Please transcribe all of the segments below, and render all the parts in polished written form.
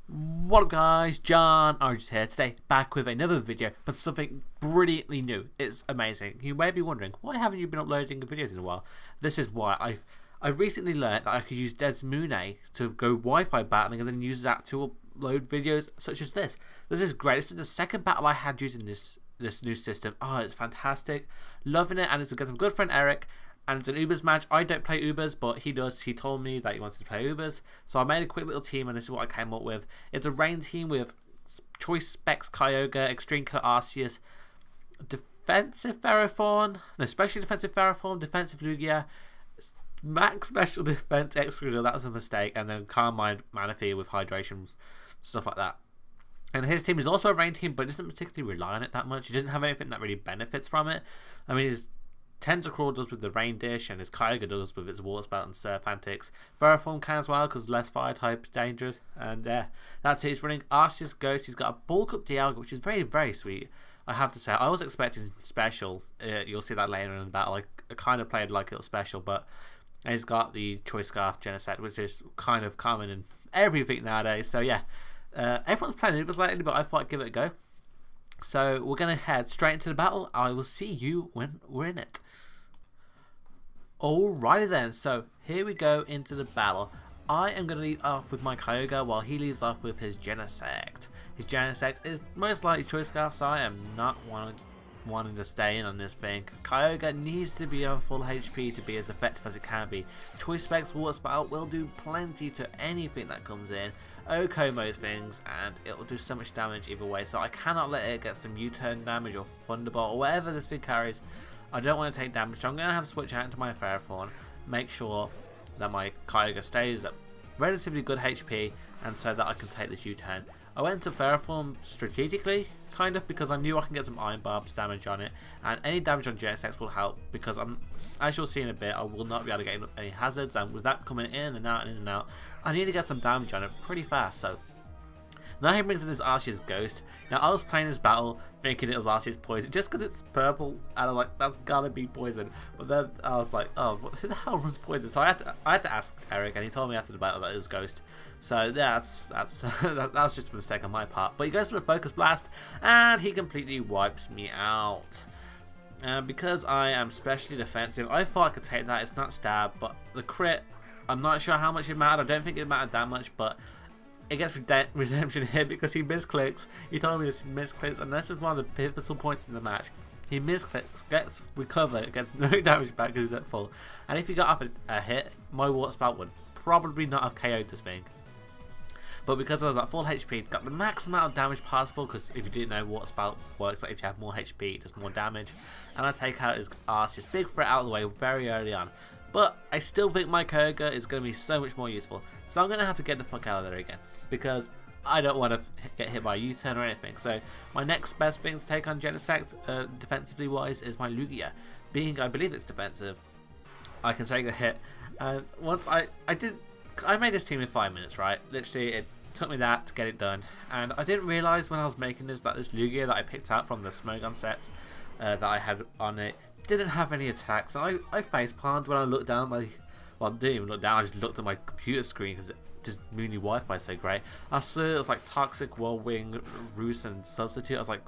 What up guys, JohnOrigins here today, back with another video, but something brilliantly new. It's amazing. You may be wondering, why haven't you been uploading videos in a while? This is why. I've recently learned that I could use Desmune to go Wi-Fi battling and then use that to upload videos such as this. This is great. This is the second battle I had using this new system. Oh, it's fantastic. Loving it, and it's against my good friend Eric. And it's an Ubers match. I don't play Ubers, but he does. He told me that he wanted to play Ubers. So I made a quick little team, and this is what I came up with. It's a rain team with Choice Specs Kyogre, Extreme Killer Arceus, Defensive Ferrothorn, no, Special Defensive Ferrothorn, Defensive Lugia, Max Special Defense Excluder, that was a mistake, and then Calm Mind Manaphy with Hydration, stuff like that. And his team is also a rain team, but doesn't particularly rely on it that much. He doesn't have anything that really benefits from it. I mean, his Tentacruel does with the Rain Dish, and his Kyogre does with its Water Spout and Surf Antics. Ferrothorn can as well, because less fire type dangerous. And that's it. He's running Arceus Ghost. He's got a Bulk Up Dialga, which is very, very sweet. I have to say, I was expecting special. You'll see that later in the battle. I kind of played like it was special, but he's got the Choice Scarf Genesect, which is kind of common in everything nowadays. So yeah, everyone's playing Ubers lately, but I thought I'd give it a go. So we're going to head straight into the battle. I will see you when we're in it. Alrighty then, so here we go into the battle. I am going to lead off with my Kyogre while he leads off with his Genesect. His Genesect is most likely Choice Scarf, so I am not wanting to stay in on this thing. Kyogre needs to be on full HP to be as effective as it can be. Choice Specs Water Spout will do plenty to anything that comes in. Oko most things, and it will do so much damage either way, so I cannot let it get some U-turn damage or Thunderbolt or whatever this thing carries. I don't want to take damage, so I'm going to have to switch out into my Ferrothorn, make sure that my Kyogre stays at relatively good HP, and so that I can take this U-turn. I went to Ferrothorn strategically, kind of, because I knew I can get some Iron Barbs damage on it, and any damage on Genesect will help, because as you'll see in a bit, I will not be able to get any hazards, and with that coming in and out and in and out, I need to get some damage on it pretty fast. So now he brings in his Arceus Ghost. Now I was playing this battle thinking it was Arceus Poison, just because it's purple, and I'm like, that's gotta be Poison. But then I was like, oh, who the hell runs Poison? So I had to ask Eric, and he told me after the battle that it was Ghost. So yeah, that's just a mistake on my part. But he goes for the Focus Blast, and he completely wipes me out. And because I am specially defensive, I thought I could take that. It's not stab, but the crit, I'm not sure how much it mattered. I don't think it mattered that much, but it gets redemption here because he misclicks. He told me he misclicks, and this is one of the pivotal points in the match. He misclicks, gets recovered, gets no damage back because he's at full. And if he got off a hit, my Water Spout would probably not have KO'd this thing. But because I was at full HP, got the max amount of damage possible, because if you didn't know, Water Spout works like if you have more HP, it does more damage. And I take out his Arceus big threat out of the way very early on. But I still think my Kyogre is going to be so much more useful. So I'm going to have to get the fuck out of there again, because I don't want to get hit by a U-turn or anything. So my next best thing to take on Genesect, defensively wise, is my Lugia. Being I believe it's defensive, I can take the hit. And once I made this team in 5 minutes, right? Literally, it took me that to get it done. And I didn't realise when I was making this that this Lugia that I picked out from the Smogon sets that I had on it didn't have any attacks. So I face palmed when I looked down well, I didn't even look down, I just looked at my computer screen because this Mooney Wi-Fi is so great. I saw it was like Toxic, Whirlwind, Roost, and Substitute. I was like,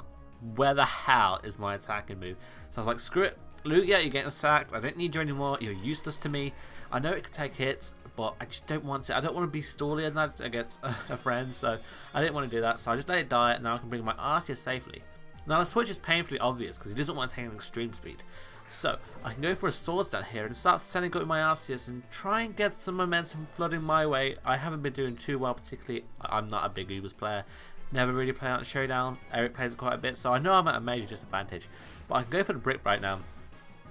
where the hell is my attacking move? So I was like, screw it, Lugia, you're getting sacked. I don't need you anymore. You're useless to me. I know it can take hits, but I just don't want to. I don't want to be stallier than that against a friend, so I didn't want to do that. So I just let it die, and now I can bring my Arceus safely. Now the switch is painfully obvious because he doesn't want to take an extreme speed. So I can go for a Swords Dance here and start setting up with my Arceus and try and get some momentum flooding my way. I haven't been doing too well, particularly. I'm not a big Ubers player. Never really play out in Showdown. Eric plays it quite a bit, so I know I'm at a major disadvantage. But I can go for the Brick right now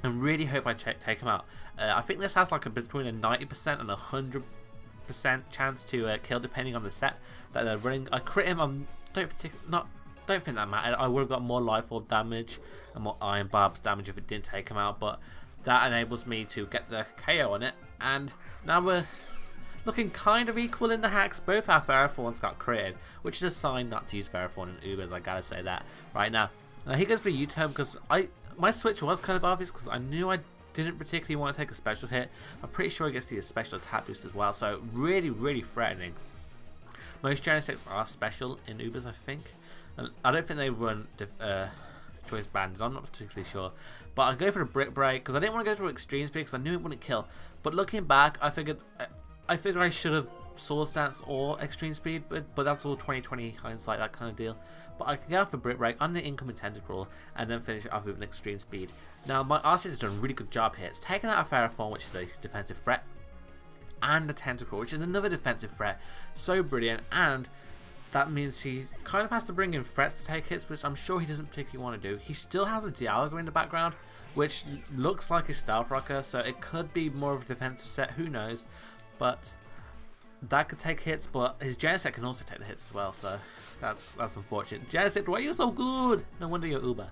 and really hope I take him out. I think this has like between a 90% and 100% chance to kill, depending on the set that they're running. I crit him. Don't think that mattered. I would have got more Life Orb damage and more Iron Barbs damage if it didn't take him out, but that enables me to get the KO on it. And now we're looking kind of equal in the hacks. Both our Ferrothorns got critted, which is a sign not to use Ferrothorn in Ubers. I gotta say that right now. He goes for U-turn because my switch was kind of obvious because I knew I didn't particularly want to take a special hit. I'm pretty sure he gets the special attack boost as well, so really, really threatening. Most Genesects are special in Ubers, I think. And I don't think they run choice banded, I'm not particularly sure. But I go for the brick break because I didn't want to go for extreme speed because I knew it wouldn't kill. But looking back, I figured I should have sword stance or extreme speed, but that's all 2020 hindsight, that kind of deal. But I can get off the brick break on the incoming tentacle and then finish it off with an extreme speed. Now my asif has done a really good job here. It's taken out a Ferrophone, which is a defensive threat, and a tentacle, which is another defensive threat. So brilliant, and that means he kind of has to bring in threats to take hits, which I'm sure he doesn't particularly want to do. He still has a Dialga in the background, which looks like a Stealth Rocker, so it could be more of a defensive set, who knows. But that could take hits, but his Genesect can also take the hits as well, so that's unfortunate. Genesect, why are you so good? No wonder you're Uber.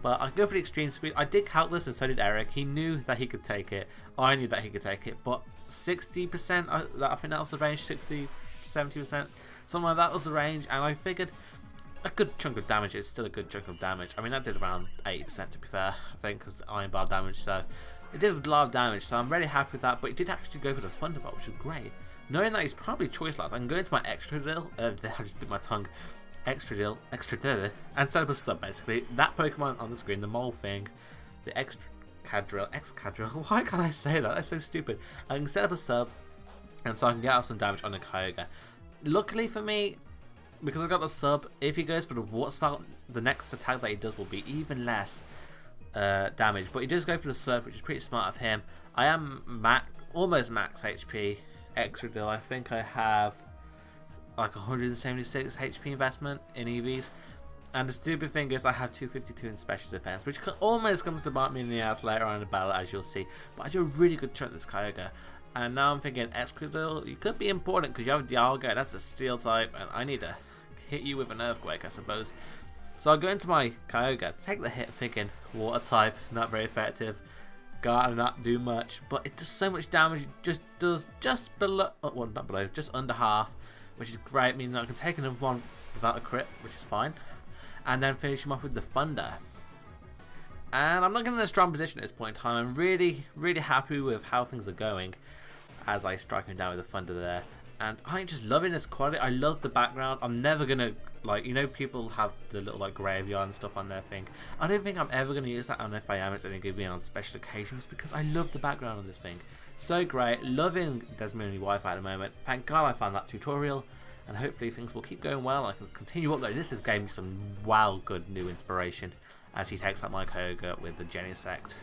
But I go for the extreme speed. I did count this, and so did Eric. He knew that he could take it. I knew that he could take it, but 60%, I think that was the range, 60, 70%, something like that was the range, and I figured a good chunk of damage is still a good chunk of damage. I mean, that did around 80% to be fair, I think, because Iron Bar damage, so it did a lot of damage, so I'm very happy with that. But it did actually go for the Thunderbolt, which is great. Knowing that he's probably choice locked, I can go into my extra drill. I just bit my tongue. Extra drill, and set up a sub basically. That Pokemon on the screen, the mole thing, the Excadrill. Why can't I say that? That's so stupid. I can set up a sub, and so I can get out some damage on the Kyogre. Luckily for me, because I've got the sub, if he goes for the Water Spout, the next attack that he does will be even less damage. But he does go for the sub, which is pretty smart of him. I am almost max HP. Extra deal, I think I have like 176 HP investment in EVs, and the stupid thing is I have 252 in special defense, which almost comes to bite me in the ass later on in the battle, as you'll see. But I do a really good chunk this Kyogre, and now I'm thinking Excadrill, you could be important because you have Dialga, that's a steel type, and I need to hit you with an Earthquake, I suppose. So I'll go into my Kyogre, take the hit, thinking water type, not very effective. Gotta not do much, but it does so much damage. It just does just below, well, not below, just under half, which is great, meaning that I can take another one without a crit, which is fine, and then finish him off with the Thunder. And I'm not getting in a strong position at this point in time. I'm really happy with how things are going as I strike him down with the Thunder there. And I'm just loving this quality. I love the background. I'm never gonna, like, you know, people have the little like graveyard and stuff on their thing. I don't think I'm ever gonna use that, and if I am, it's only gonna be on special occasions because I love the background on this thing. So great, loving Desmune Wi-Fi at the moment. Thank God I found that tutorial, and hopefully things will keep going well. I can continue uploading. This has gave me some wow good new inspiration as he takes up my Kyogre with the Genesect.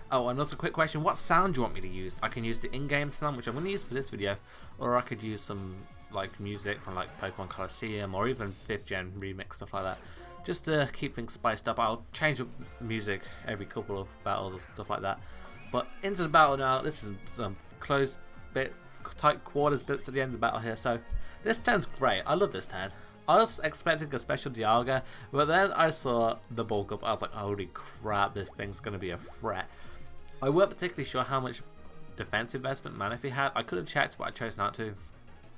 Oh, and also a quick question, what sound do you want me to use? I can use the in-game sound, which I'm going to use for this video, or I could use some like music from like Pokemon Colosseum or even 5th Gen remix, stuff like that, just to keep things spiced up. I'll change up music every couple of battles or stuff like that. But into the battle now. This is some close bit, tight quarters bits at the end of the battle here, so this turn's great. I love this turn. I was expecting a special Dialga, but then I saw the bulk up. I was like, holy crap, this thing's going to be a threat. I weren't particularly sure how much defense investment Manaphy had. I could have checked, but I chose not to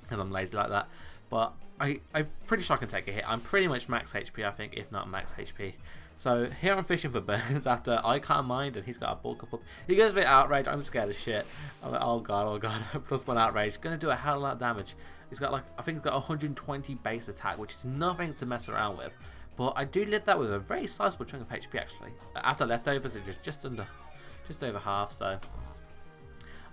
because I'm lazy like that. But I'm pretty sure I can take a hit. I'm pretty much max HP, I think, if not max HP. So here I'm fishing for burns after I can't mind, and he's got a bulk up. He goes a bit outrage. I'm scared as shit. I'm like, oh god, plus 1 outrage. Gonna do a hell of a lot of damage. He's got like, I think he's got 120 base attack, which is nothing to mess around with. But I do live that with a very sizable chunk of HP actually. After leftovers, it's just over half. So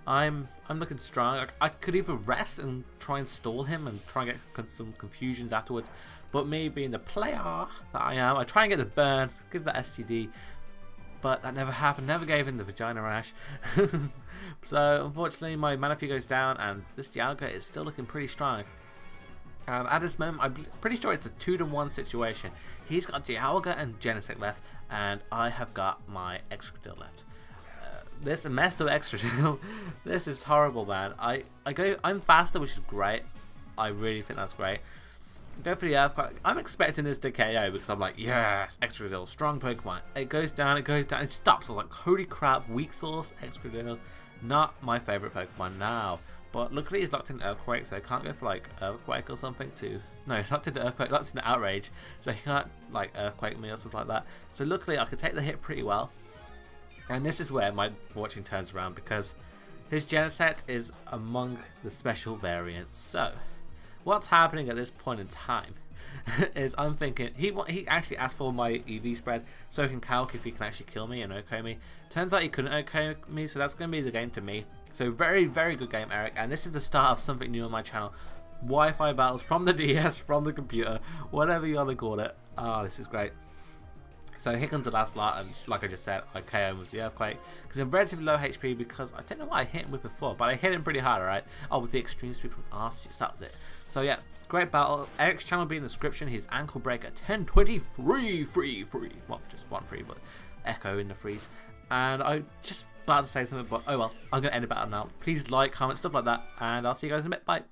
I'm looking strong. I could either rest and try and stall him and try and get some confusions afterwards. But me being the player that I am, I try and get the burn, give that STD, but that never happened, never gave him the vagina rash. So unfortunately my Manaphy goes down, and this Dialga is still looking pretty strong. And at this moment, I'm pretty sure it's a 2-to-1 situation. He's got Dialga and Genesect left, and I have got my Excadrill left. This messed up Excadrill. This is horrible, man. I'm faster, which is great. I really think that's great. Go for the Earthquake. I'm expecting this to KO because I'm like, yes, Excadrill, strong Pokemon. It goes down, it stops. I'm like, holy crap, weak source, Excadrill. Not my favourite Pokemon now. But luckily he's locked in Earthquake, so I can't go for like Earthquake or something to... No, locked into Earthquake, locked into Outrage. So he can't like Earthquake me or something like that. So luckily I could take the hit pretty well. And this is where my fortune turns around, because his Genesect is among the special variants. So what's happening at this point in time is I'm thinking he actually asked for my EV spread so he can calc if he can actually kill me and OK me. Turns out he couldn't OK me, so that's going to be the game to me. So very, very good game, Eric, and this is the start of something new on my channel. Wi-Fi battles from the DS, from the computer, whatever you want to call it. Ah, this is great. So here comes the last lot, and like I just said, I KO him with the earthquake because I'm relatively low HP because I don't know what I hit him with before, but I hit him pretty hard, alright? Oh, with the extreme speed from asif, that was it. So yeah, great battle. Eric's channel will be in the description. He's AnkleBreaker1023 free. Well, just one free, but echo in the freeze. And I just about to say something, but oh well, I'm going to end the battle now. Please like, comment, stuff like that, and I'll see you guys in a bit. Bye.